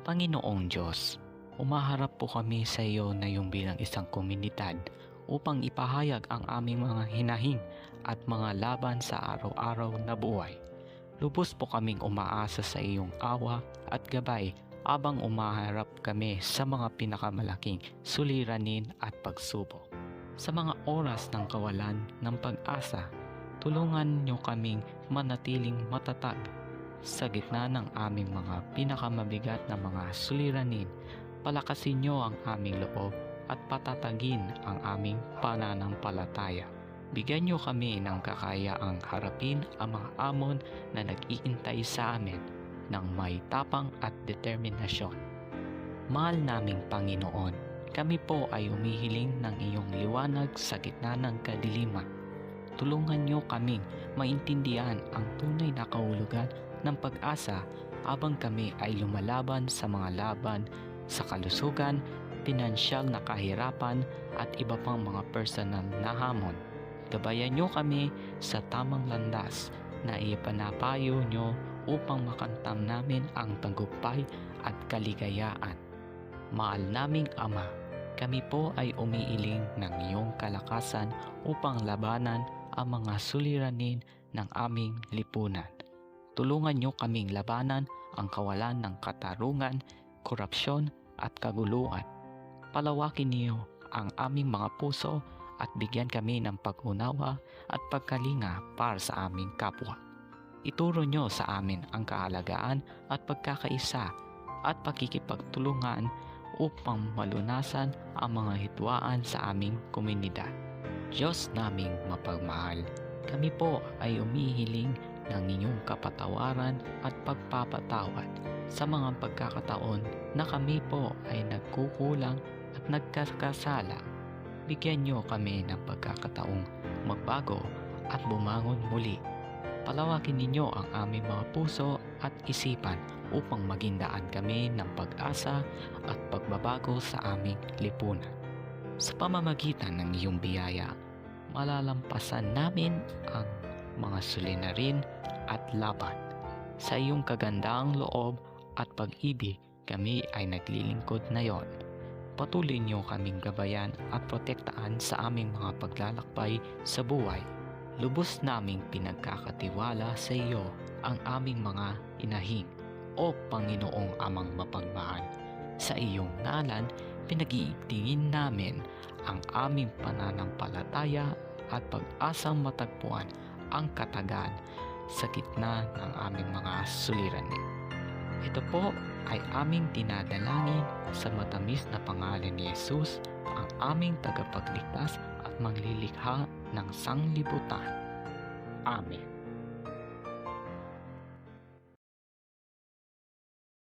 Panginoong Diyos, umaharap po kami sa iyo na yung bilang isang komunidad upang ipahayag ang aming mga hinahing at mga laban sa araw-araw na buhay. Lubos po kaming umaasa sa iyong awa at gabay habang umaharap kami sa mga pinakamalaking suliranin at pagsubok. Sa mga oras ng kawalan ng pag-asa, tulungan niyo kaming manatiling matatag. Sa gitna ng aming mga pinakamabigat na mga suliranin, palakasin niyo ang aming loob at patatagin ang aming pananampalataya. Bigyan niyo kami ng kakayaang harapin ang mga amon na nag-iintay sa amin ng may tapang at determinasyon. Mahal naming Panginoon, kami po ay humihiling ng iyong liwanag sa gitna ng kadiliman. Tulungan niyo kaming maintindihan ang tunay na kahulugan ng pag-asa habang kami ay lumalaban sa mga laban sa kalusugan, pinansyal na kahirapan at iba pang mga personal na hamon. Gabayan niyo kami sa tamang landas na ipanapayo niyo upang makamtan namin ang tagumpay at kaligayaan. Mahal naming Ama, kami po ay umiiling ng iyong kalakasan upang labanan ang mga suliranin ng aming lipunan. Tulungan niyo kaming labanan ang kawalan ng katarungan, korupsyon at kaguluhan. Palawakin niyo ang aming mga puso at bigyan kami ng pag-unawa at pagkalinga para sa aming kapwa. Ituro niyo sa amin ang kahalagaan at pagkakaisa at pakikipagtulungan upang malunasan ang mga hitwaan sa aming komunidad. Diyos naming mapagmahal, kami po ay umihiling ng inyong kapatawaran at pagpapatawad sa mga pagkakataon na kami po ay nagkukulang at nagkakasala. Bigyan niyo kami ng pagkakataong magbago at bumangon muli. Palawakin ninyo ang aming mga puso at isipan upang maging daan kami ng pag-asa at pagbabago sa aming lipunan. Sa pamamagitan ng iyong biyaya, malalampasan namin ang mga suliranin at laban. Sa iyong kagandaang loob at pag-ibig, kami ay naglilingkod ngayon. Patuloy niyo kaming gabayan at protektaan sa aming mga paglalakbay sa buhay. Lubos naming pinagkakatiwala sa iyo ang aming mga inahing, o Panginoong Amang mapagmahal. Sa iyong ngalan, pinag-iigtingin namin ang aming pananampalataya at pag-asang matagpuan ang katagan sa gitna ng aming mga suliranin. Ito po ay aming dinadalangin sa matamis na pangalan ni Jesus, ang aming tagapagligtas at manglilikha ng sanglibutan. Amen.